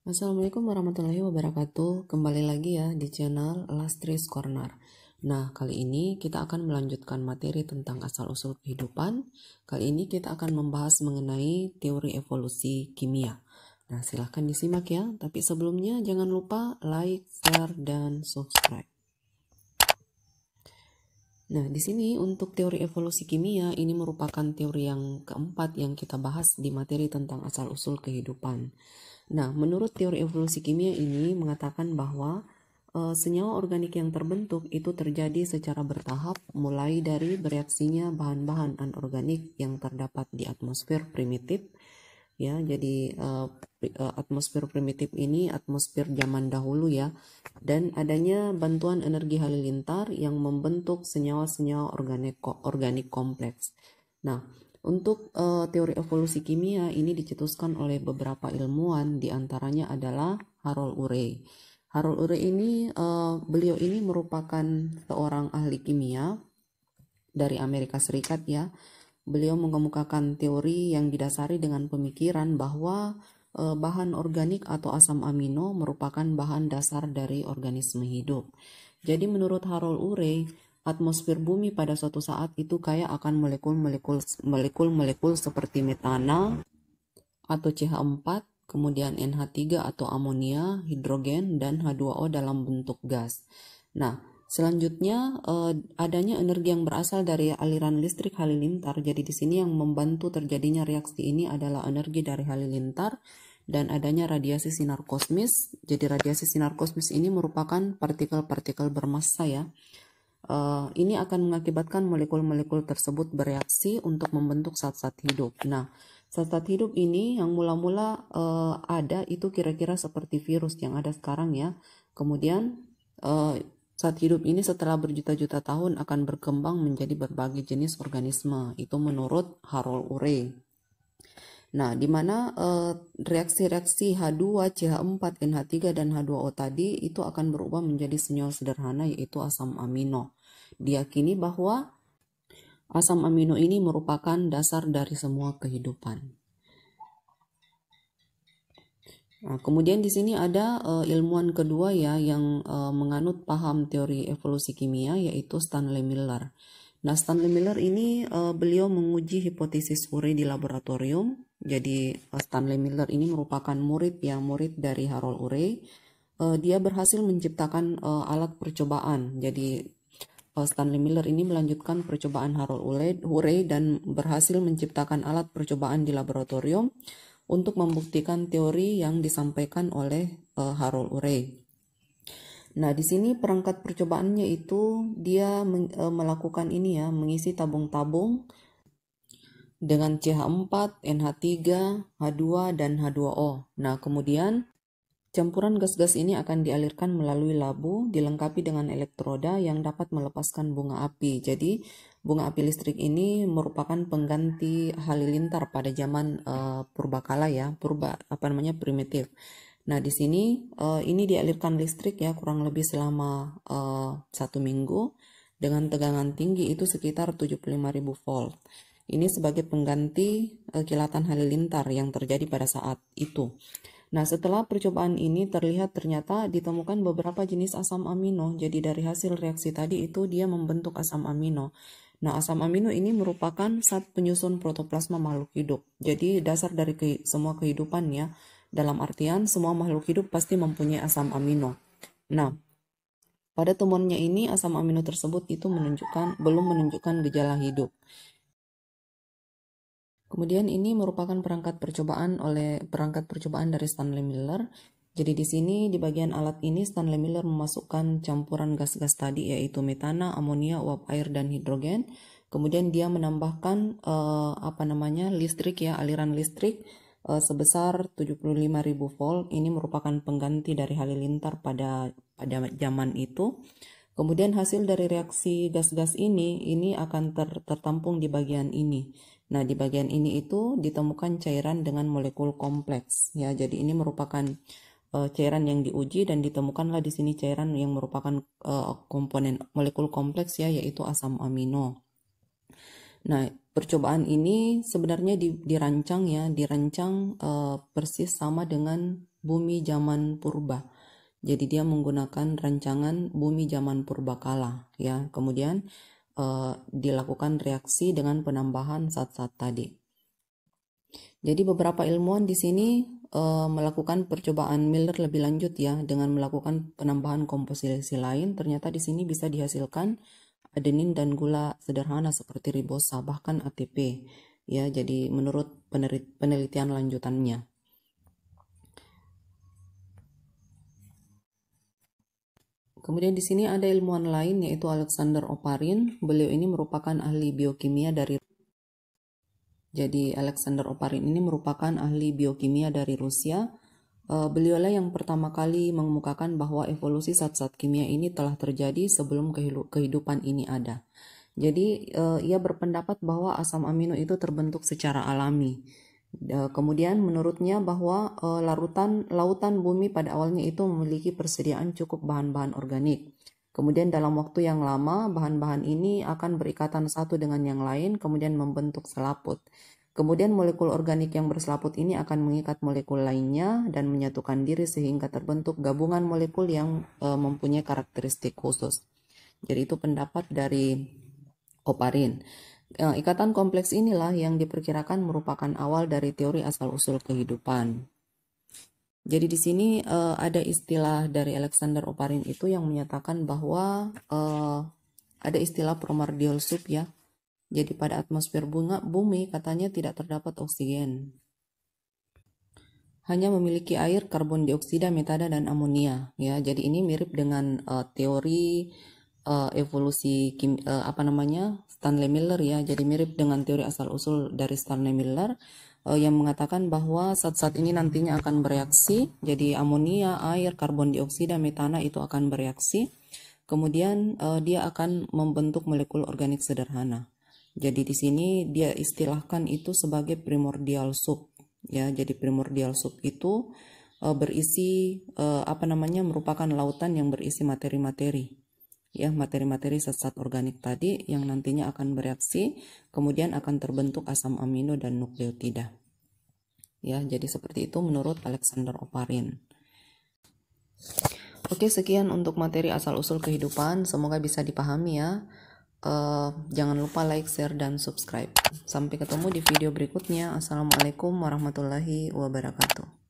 Assalamualaikum warahmatullahi wabarakatuh. Kembali lagi ya di channel Lastris Corner. Nah, kali ini kita akan melanjutkan materi tentang asal-usul kehidupan. Kali ini kita akan membahas mengenai teori evolusi kimia. Nah, silahkan disimak ya. Tapi sebelumnya jangan lupa like, share, dan subscribe. Nah, di sini untuk teori evolusi kimia ini merupakan teori yang keempat yang kita bahas di materi tentang asal-usul kehidupan. Nah, menurut teori evolusi kimia ini mengatakan bahwa senyawa organik yang terbentuk itu terjadi secara bertahap mulai dari bereaksinya bahan-bahan anorganik yang terdapat di atmosfer primitif. Ya, jadi atmosfer primitif ini atmosfer zaman dahulu ya, dan adanya bantuan energi halilintar yang membentuk senyawa-senyawa organik kompleks. Nah, untuk teori evolusi kimia ini dicetuskan oleh beberapa ilmuwan, diantaranya adalah Harold Urey. Harold Urey ini, beliau ini merupakan seorang ahli kimia dari Amerika Serikat ya. Beliau mengemukakan teori yang didasari dengan pemikiran bahwa bahan organik atau asam amino merupakan bahan dasar dari organisme hidup. Jadi menurut Harold Urey, atmosfer bumi pada suatu saat itu kaya akan molekul-molekul seperti metana atau CH4, kemudian NH3 atau amonia, hidrogen, dan H2O dalam bentuk gas. Nah, selanjutnya adanya energi yang berasal dari aliran listrik halilintar. Jadi di sini yang membantu terjadinya reaksi ini adalah energi dari halilintar dan adanya radiasi sinar kosmis. Jadi radiasi sinar kosmis ini merupakan partikel-partikel bermassa ya. Ini akan mengakibatkan molekul-molekul tersebut bereaksi untuk membentuk zat-zat hidup. Nah, zat-zat hidup ini yang mula-mula ada itu kira-kira seperti virus yang ada sekarang ya. Kemudian zat hidup ini setelah berjuta-juta tahun akan berkembang menjadi berbagai jenis organisme. Itu menurut Harold Urey. Nah, di mana reaksi-reaksi H2, CH4, NH3, dan H2O tadi itu akan berubah menjadi senyawa sederhana yaitu asam amino. Diyakini bahwa asam amino ini merupakan dasar dari semua kehidupan. Nah, kemudian di sini ada ilmuwan kedua ya yang menganut paham teori evolusi kimia yaitu Stanley Miller. Nah, Stanley Miller ini beliau menguji hipotesis Urey di laboratorium. Jadi Stanley Miller ini merupakan murid dari Harold Urey. Dia berhasil menciptakan alat percobaan. Jadi Stanley Miller ini melanjutkan percobaan Harold Urey dan berhasil menciptakan alat percobaan di laboratorium untuk membuktikan teori yang disampaikan oleh Harold Urey. Nah, di sini perangkat percobaannya itu dia melakukan ini ya, mengisi tabung-tabung dengan CH4, NH3, H2, dan H2O. Nah, kemudian campuran gas-gas ini akan dialirkan melalui labu, dilengkapi dengan elektroda yang dapat melepaskan bunga api. Jadi, bunga api listrik ini merupakan pengganti halilintar pada zaman purbakala ya, primitif. Nah, di sini ini dialirkan listrik ya kurang lebih selama 1 minggu dengan tegangan tinggi itu sekitar 75.000 volt. Ini sebagai pengganti kilatan halilintar yang terjadi pada saat itu. Nah, setelah percobaan ini ternyata ditemukan beberapa jenis asam amino. Jadi dari hasil reaksi tadi itu dia membentuk asam amino. Nah, asam amino ini merupakan zat penyusun protoplasma makhluk hidup. Jadi dasar dari semua kehidupan ya. Dalam artian semua makhluk hidup pasti mempunyai asam amino. Nah, pada temuannya ini asam amino tersebut itu belum menunjukkan gejala hidup. Kemudian ini merupakan perangkat percobaan dari Stanley Miller. Jadi di sini di bagian alat ini Stanley Miller memasukkan campuran gas-gas tadi yaitu metana, amonia, uap air dan hidrogen. Kemudian dia menambahkan listrik ya, aliran listrik sebesar 75.000 volt. Ini merupakan pengganti dari halilintar pada zaman itu. Kemudian hasil dari reaksi gas-gas ini akan tertampung di bagian ini. Nah, di bagian ini itu ditemukan cairan dengan molekul kompleks ya. Jadi ini merupakan cairan yang diuji dan ditemukanlah di sini cairan yang merupakan komponen molekul kompleks ya, yaitu asam amino. Nah, percobaan ini sebenarnya dirancang persis sama dengan bumi zaman purba. Jadi dia menggunakan rancangan bumi zaman purbakala ya. Kemudian dilakukan reaksi dengan penambahan zat-zat tadi. Jadi beberapa ilmuwan di sini melakukan percobaan Miller lebih lanjut ya dengan melakukan penambahan komposisi lain. Ternyata di sini bisa dihasilkan adenin dan gula sederhana seperti ribosa bahkan ATP ya. Jadi menurut penelitian lanjutannya. Kemudian di sini ada ilmuwan lain yaitu Alexander Oparin. Beliau ini merupakan ahli biokimia dari Alexander Oparin ini merupakan ahli biokimia dari Rusia. Beliaulah yang pertama kali mengemukakan bahwa evolusi zat-zat kimia ini telah terjadi sebelum kehidupan ini ada. Jadi ia berpendapat bahwa asam amino itu terbentuk secara alami. Kemudian menurutnya bahwa lautan bumi pada awalnya itu memiliki persediaan cukup bahan-bahan organik. Kemudian dalam waktu yang lama bahan-bahan ini akan berikatan satu dengan yang lain kemudian membentuk selaput. Kemudian molekul organik yang berselaput ini akan mengikat molekul lainnya dan menyatukan diri sehingga terbentuk gabungan molekul yang mempunyai karakteristik khusus. Jadi itu pendapat dari Oparin. Ikatan kompleks inilah yang diperkirakan merupakan awal dari teori asal-usul kehidupan. Jadi di sini ada istilah dari Alexander Oparin itu yang menyatakan bahwa ada istilah primordial soup ya. Jadi pada atmosfer bumi katanya tidak terdapat oksigen. Hanya memiliki air, karbon dioksida, metana dan amonia ya. Jadi ini mirip dengan teori evolusi Stanley Miller ya. Jadi mirip dengan teori asal-usul dari Stanley Miller yang mengatakan bahwa zat-zat ini nantinya akan bereaksi. Jadi amonia, air, karbon dioksida, metana itu akan bereaksi. Kemudian dia akan membentuk molekul organik sederhana. Jadi di sini dia istilahkan itu sebagai primordial soup ya. Jadi primordial soup itu berisi merupakan lautan yang berisi materi-materi ya, materi-materi zat-zat organik tadi yang nantinya akan bereaksi kemudian akan terbentuk asam amino dan nukleotida ya. Jadi seperti itu menurut Alexander Oparin. Oke, sekian untuk materi asal-usul kehidupan, semoga bisa dipahami ya. Jangan lupa like, share, dan subscribe. Sampai ketemu di video berikutnya. Assalamualaikum warahmatullahi wabarakatuh.